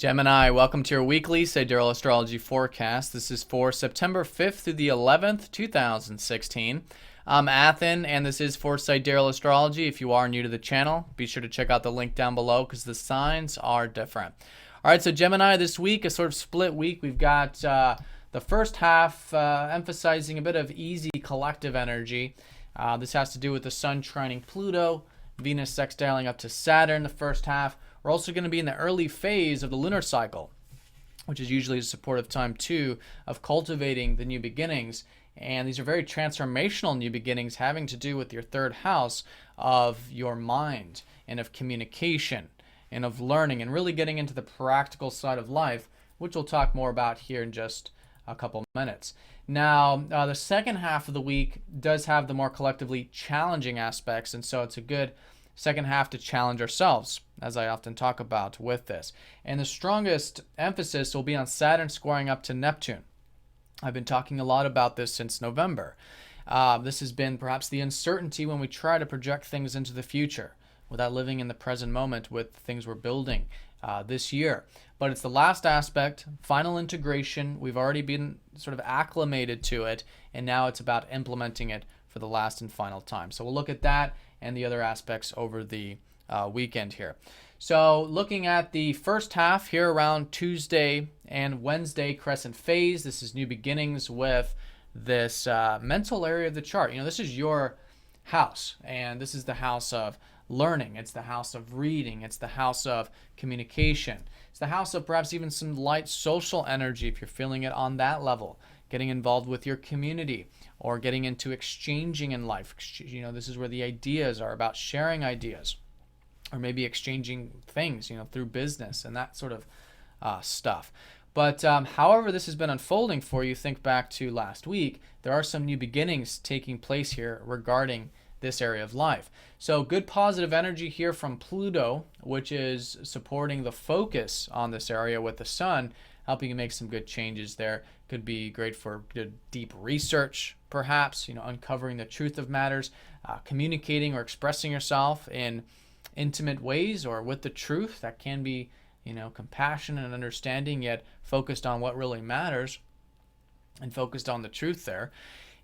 Gemini, welcome to your weekly Sidereal Astrology forecast. This is for September 5th through the 11th, 2016. I'm Athen, and this is for Sidereal Astrology. If you are new to the channel, be sure to check out the link down below because the signs are different. All right, so Gemini, this week, a sort of split week. We've got the first half emphasizing a bit of easy collective energy. This has to do with the Sun trining Pluto, Venus sextiling up to Saturn the first half. We're also going to be in the early phase of the lunar cycle, which is usually a supportive time too of cultivating the new beginnings. And these are very transformational new beginnings having to do with your third house of your mind and of communication and of learning and really getting into the practical side of life, which we'll talk more about here in just a couple minutes. Now, the second half of the week does have the more collectively challenging aspects, and so it's a good second half to challenge ourselves, as I often talk about with this. And the strongest emphasis will be on Saturn squaring up to Neptune. I've been talking a lot about this since November. This has been perhaps the uncertainty when we try to project things into the future without living in the present moment with things we're building this year. But it's the last aspect, final integration. We've already been sort of acclimated to it, and now it's about implementing it for the last and final time. So we'll look at that and the other aspects over the weekend here. So looking at the first half here around Tuesday and Wednesday crescent phase, this is new beginnings with this mental area of the chart. You know, this is your house, and this is the house of learning. It's the house of reading. It's the house of communication. It's the house of perhaps even some light social energy if you're feeling it on that level. Getting involved with your community or getting into exchanging in life. You know, this is where the ideas are about sharing ideas or maybe exchanging things, you know, through business and that sort of stuff. But however this has been unfolding for you, think back to last week, there are some new beginnings taking place here regarding this area of life. So good positive energy here from Pluto, which is supporting the focus on this area with the Sun, helping you make some good changes there. Could be great for good deep research, perhaps, you know, uncovering the truth of matters, communicating or expressing yourself in intimate ways or with the truth. That can be, you know, compassionate and understanding, yet focused on what really matters and focused on the truth there.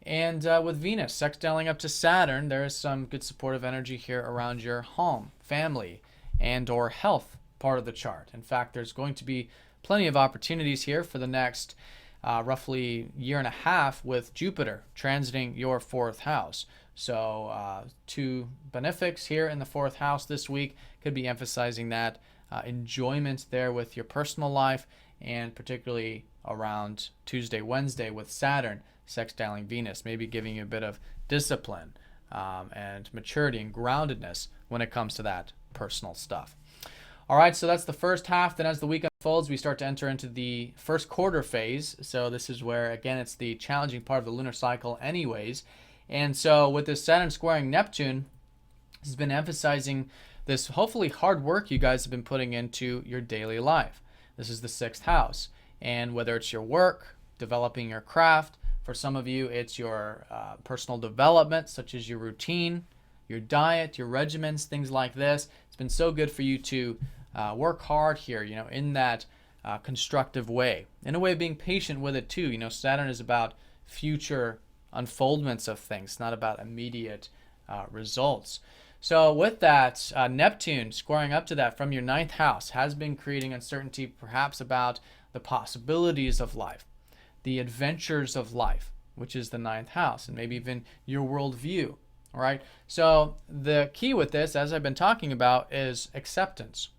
And with Venus sextiling up to Saturn, there is some good supportive energy here around your home, family, and or health part of the chart. In fact, there's going to be plenty of opportunities here for the next roughly year and a half with Jupiter transiting your fourth house. So two benefics here in the fourth house this week could be emphasizing that enjoyment there with your personal life, and particularly around Tuesday, Wednesday with Saturn sextiling Venus, maybe giving you a bit of discipline and maturity and groundedness when it comes to that personal stuff. All right, so that's the first half. Then as the week unfolds, we start to enter into the first quarter phase. So this is where, again, it's the challenging part of the lunar cycle anyways. And so with this Saturn squaring Neptune, this has been emphasizing this hopefully hard work you guys have been putting into your daily life. This is the sixth house. And whether it's your work, developing your craft, for some of you, it's your personal development, such as your routine, your diet, your regimens, things like this. It's been so good for you to work hard here, you know, in that constructive way. In a way of being patient with it too. You know, Saturn is about future unfoldments of things, not about immediate results. So with that, Neptune squaring up to that from your ninth house has been creating uncertainty perhaps about the possibilities of life, the adventures of life, which is the ninth house, and maybe even your worldview. All right. So the key with this, as I've been talking about, is acceptance.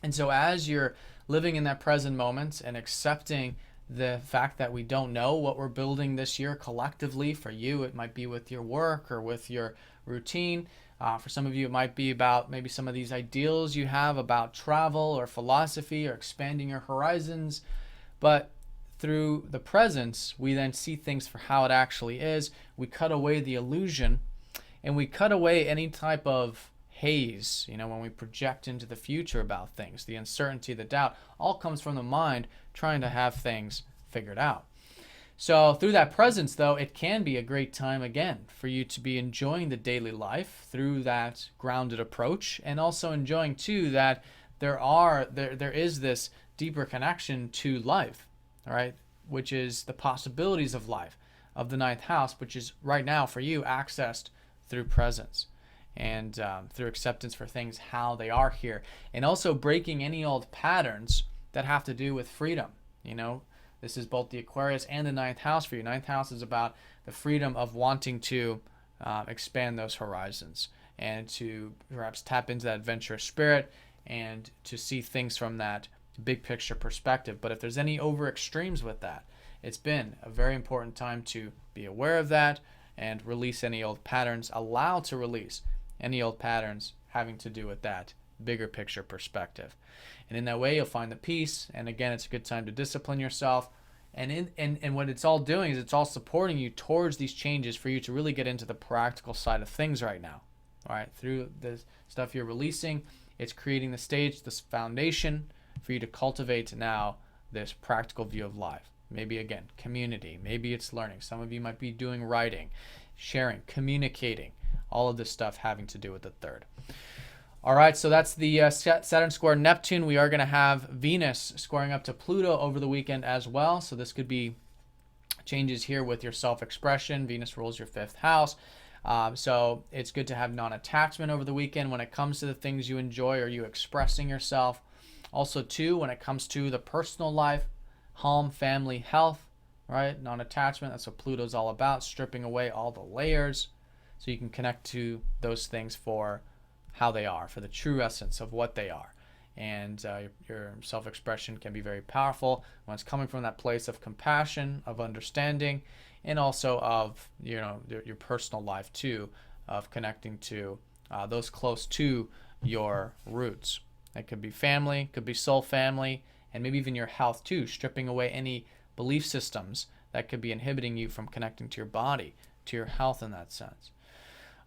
And so as you're living in that present moment and accepting the fact that we don't know what we're building this year collectively, for you, it might be with your work or with your routine. For some of you, it might be about maybe some of these ideals you have about travel or philosophy or expanding your horizons. But through the presence, we then see things for how it actually is. We cut away the illusion, and we cut away any type of haze, you know, when we project into the future about things. The uncertainty, the doubt, all comes from the mind trying to have things figured out. So through that presence, though, it can be a great time, again, for you to be enjoying the daily life through that grounded approach, and also enjoying, too, that there is this deeper connection to life, all right, which is the possibilities of life, of the ninth house, which is right now for you accessed through presence and through acceptance for things how they are here, and also breaking any old patterns that have to do with freedom. This is both the Aquarius and the ninth house for you. Ninth house is about the freedom of wanting to expand those horizons and to perhaps tap into that adventurous spirit and to see things from that big picture perspective. But if there's any over extremes with that, it's been a very important time to be aware of that and release any old patterns, allow to release any old patterns having to do with that bigger picture perspective. And in that way, you'll find the peace. And again, it's a good time to discipline yourself. And what it's all doing is it's all supporting you towards these changes for you to really get into the practical side of things right now. All right, through the stuff you're releasing, it's creating the stage, this foundation for you to cultivate now this practical view of life. Maybe again, community. Maybe it's learning. Some of you might be doing writing, sharing, communicating, all of this stuff having to do with the third. All right, so that's the Saturn square Neptune. We are going to have Venus squaring up to Pluto over the weekend as well. So this could be changes here with your self-expression. Venus rules your fifth house. So it's good to have non-attachment over the weekend when it comes to the things you enjoy or you expressing yourself. Also, too, when it comes to the personal life, home, family, health, right? Non-attachment, that's what Pluto's all about, stripping away all the layers so you can connect to those things for how they are, for the true essence of what they are. And your self-expression can be very powerful when it's coming from that place of compassion, of understanding, and also of your personal life too, of connecting to those close to your roots. That could be family, could be soul family, and maybe even your health too, stripping away any belief systems that could be inhibiting you from connecting to your body, to your health in that sense.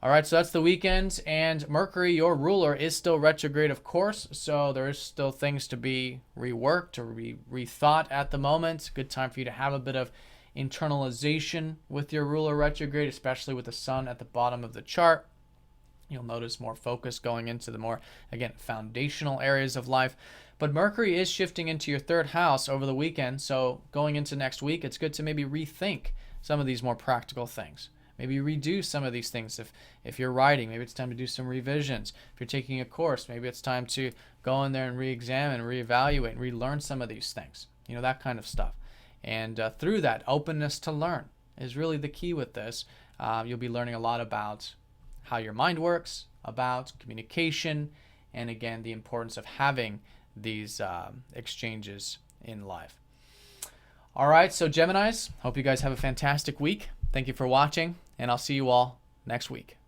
All right, so that's the weekend, and Mercury, your ruler, is still retrograde, of course, so there is still things to be reworked or rethought at the moment. Good time for you to have a bit of internalization with your ruler retrograde, especially with the sun at the bottom of the chart. You'll notice more focus going into the more, again, foundational areas of life. But Mercury is shifting into your third house over the weekend, so going into next week, it's good to maybe rethink some of these more practical things. Maybe redo some of these things. If you're writing, maybe it's time to do some revisions. If you're taking a course, maybe it's time to go in there and re-examine, reevaluate, and relearn some of these things. That kind of stuff. And through that, openness to learn is really the key with this. You'll be learning a lot about how your mind works, about communication, and again, the importance of having these exchanges in life. All right, so Geminis, hope you guys have a fantastic week. Thank you for watching, and I'll see you all next week.